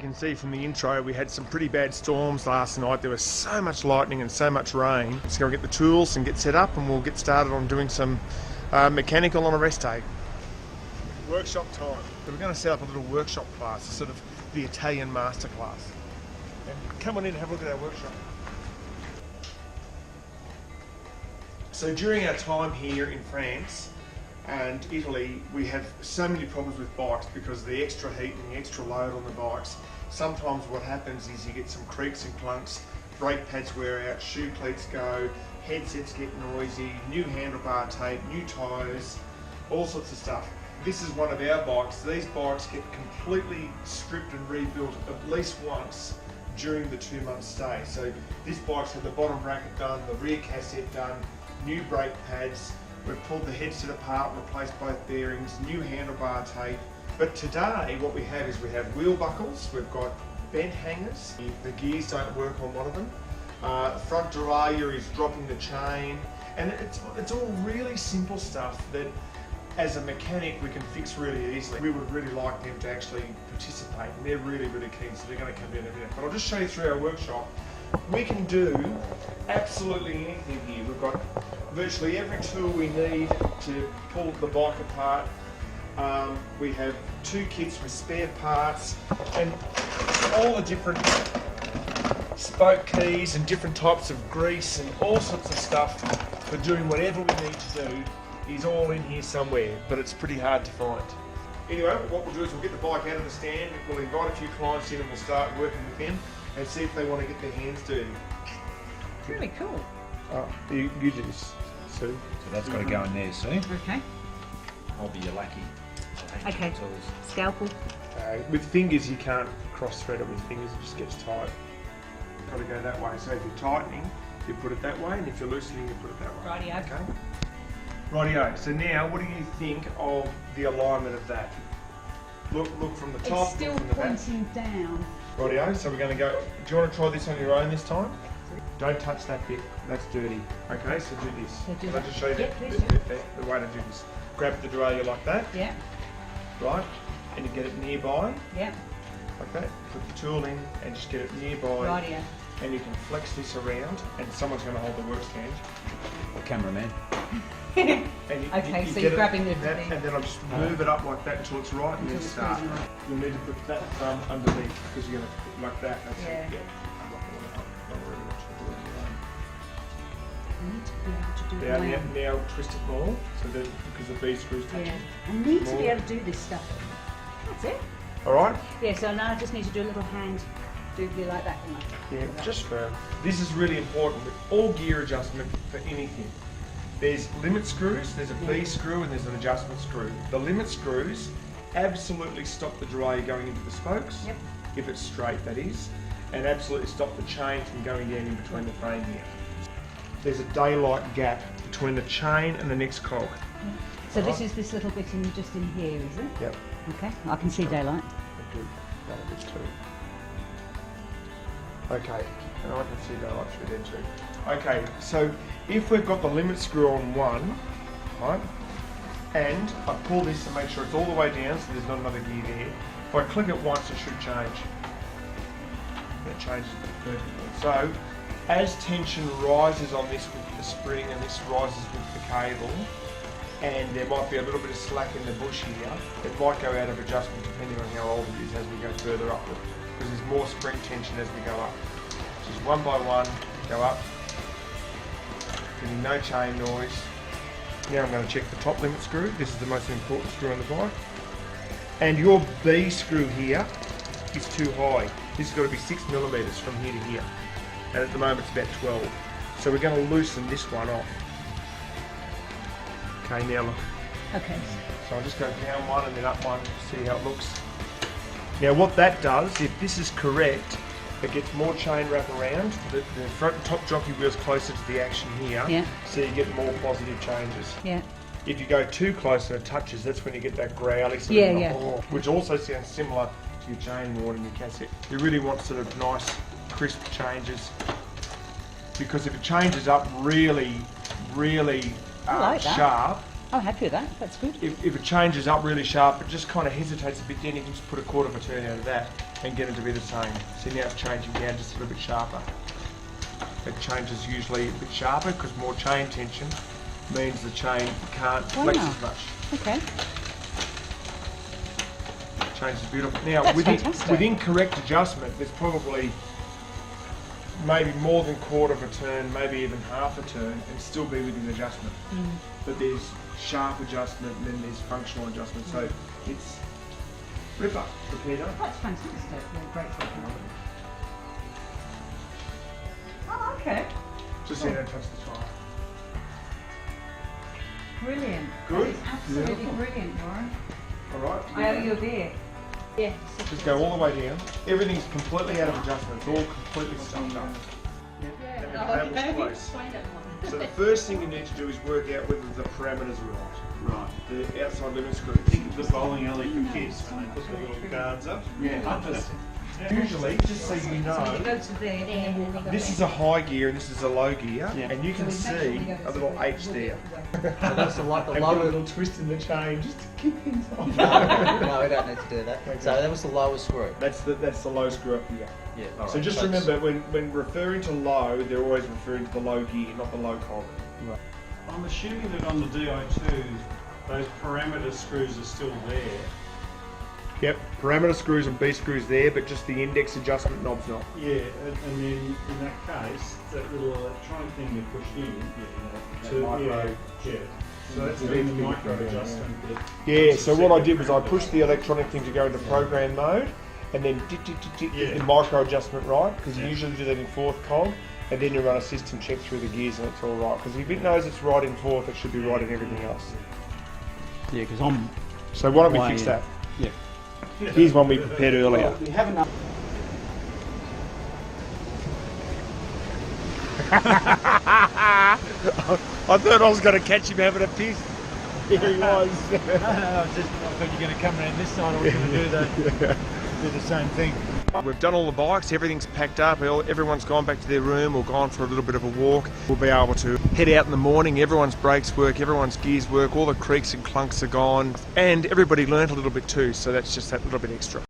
can see from the intro, we had some pretty bad storms last night. There was so much lightning and so much rain. Let's go get the tools and get set up, and we'll get started on doing some mechanical on a rest day. Workshop time. So we're going to set up a little workshop class, sort of the Italian master class. And come on in and have a look at our workshop. So during our time here in France and Italy, we have so many problems with bikes because of the extra heat and the extra load on the bikes. Sometimes what happens is you get some creaks and clunks, brake pads wear out, shoe cleats go, headsets get noisy, new handlebar tape, new tyres, all sorts of stuff. This is one of our bikes. These bikes get completely stripped and rebuilt at least once during the 2-month stay. So this bike's had the bottom bracket done, the rear cassette done, new brake pads. We've pulled the headset apart, replaced both bearings, new handlebar tape. But today what we have is we have wheel buckles, we've got bent hangers, the gears don't work on one of them. Front derailleur is dropping the chain, and it's all really simple stuff that as a mechanic we can fix really easily. We would really like them to actually participate, and they're really, really keen, so they're going to come down in a minute. But I'll just show you through our workshop. We can do absolutely anything here. We've got virtually every tool we need to pull the bike apart. We have 2 kits with spare parts and all the different spoke keys and different types of grease and all sorts of stuff for doing whatever we need to do is all in here somewhere, but it's pretty hard to find. Anyway, what we'll do is we'll get the bike out of the stand, we'll invite a few clients in and we'll start working with them and see if they want to get their hands dirty. Really cool. Oh, you do this, Sue. So that's got to go in there, Sue. Okay. I'll be your lucky. Okay. Tools. Scalpel. With fingers you can't cross thread it with fingers, it just gets tight. Got to go that way, so if you're tightening, you put it that way, and if you're loosening, you put it that way. Rightio. Okay. Rightio, so now what do you think of the alignment of that? Look from the top, It's still look from the back. pointing down. Rightio, so we're going to go, do you want to try this on your own this time? Don't touch that bit, that's dirty. Okay, so do this. So do Can I that. just show you Yeah, please the way to do this? Grab the derailleur like that, Yeah. right? And you get it nearby, Yeah. like that. Put the tool in and just get it nearby. Rightio. And you can flex this around and someone's going to hold the work stand. The cameraman. And Okay, so get you're it grabbing like the that, and then I'll just move it up like that until it's right and then Until it's start. closing right. You'll need to put that thumb underneath because you're going to put it like that. That's Yeah. it. I need to be able to do it Yeah. around. Now twist it more so that because the V screws touch Yeah. it. I need to More. be able to do this stuff. That's it. All right? Yeah, so now I just need to do a little hand doobly like that. don't I? Yeah, just firm. This is really important with all gear adjustment for anything. There's limit screws, there's a V screw and there's an adjustment screw. The limit screws absolutely stop the derailleur going into the spokes, Yep. if it's straight that is, and absolutely stop the chain from going down in between the frame here. There's a daylight gap between the chain and the next cog. So this is this little bit in just in here, is it? Yep. Okay. I can see daylight. Good. That is too. Okay, and I can see daylight through there too. Okay, so if we've got the limit screw on one, right, and I pull this to make sure it's all the way down so there's not another gear there. If I click it once, it should change. It changes vertically. So as tension rises on this with the spring and this rises with the cable, and there might be a little bit of slack in the bush here, it might go out of adjustment depending on how old it is as we go further upward, because there's more spring tension as we go up. Just one by one, go up, getting no chain noise. Now I'm going to check the top limit screw. This is the most important screw on the bike. And your B screw here is too high. This has got to be 6mm from here to here. And at the moment it's about 12. So we're going to loosen this one off. Okay, now look. Okay. So I'll just go down one and then up one to see how it looks. Now what that does, if this is correct, it gets more chain wrap around. The front and top jockey wheel's closer to the action here, Yeah. so you get more positive changes. Yeah. If you go too close and it touches, that's when you get that growly sort Yeah, of yeah. which also sounds similar to your chain ward and your cassette. You really want sort of nice, crisp changes, because if it changes up really I like that. sharp, I'm happy with that. That's good. if it changes up really sharp, it just kind of hesitates a bit, then you can just put a quarter of a turn out of that. and get it to be the same. So now it's changing down just a little bit sharper. It changes usually a bit sharper because more chain tension means the chain can't flex as much. Okay. Changes beautiful. Now That's within, fantastic. within correct adjustment, there's probably maybe more than quarter of a turn, maybe even half a turn, and still be within adjustment. But there's sharp adjustment and then there's functional adjustment. So it's ripper for Peter. That's fantastic. Yeah, great technology. Oh, okay. Just so you don't touch the tire. Brilliant. Good. That is absolutely Beautiful. brilliant, Warren. All right. I owe you a beer. Yeah. Just go all the way down. Everything's completely out of adjustment. It's all completely stuffed up. And the cable's close. So the first thing you need to do is work out whether the parameters are right. Right. The outside limit screw. Think of the bowling alley for kids when they put the little guards up. Usually, just so you So you know, go to there, and then we'll go this there. is a high gear and this is a low gear, Yeah. and you can see a little H there. That's like the And put a lower. little twist in the chain just to kick things off. No, we don't need to do that. Okay. So that was the lowest screw. That's the low screw up here. Yeah. So just remember, when referring to low, they're always referring to the low gear, not the low cog. I'm assuming that on the Di2, those parameter screws are still there. Yep, parameter screws and B screws there, but just the index adjustment knob's not. Yeah, and then in that case, that little electronic thing you push in to So that's the very micro adjustment bit. Yeah, so what I did was I pushed the electronic thing to go into program mode, and then Yeah. the micro adjustment right, because you Yeah. usually do that in fourth cog, and then you run a system check through the gears and it's all right. Because if it knows it's right in fourth, it should be right in everything else. Yeah, because I'm. So why don't we Why, fix that? Yeah. Here's one we prepared earlier. We have enough. I thought I was going to catch him having a piss. Here he was. I thought you were going to come around this side. I was going to do the same thing. We've done all the bikes, everything's packed up, everyone's gone back to their room or gone for a little bit of a walk. We'll be able to head out in the morning, everyone's brakes work, everyone's gears work, all the creaks and clunks are gone, and everybody learnt a little bit too, so that's just that little bit extra.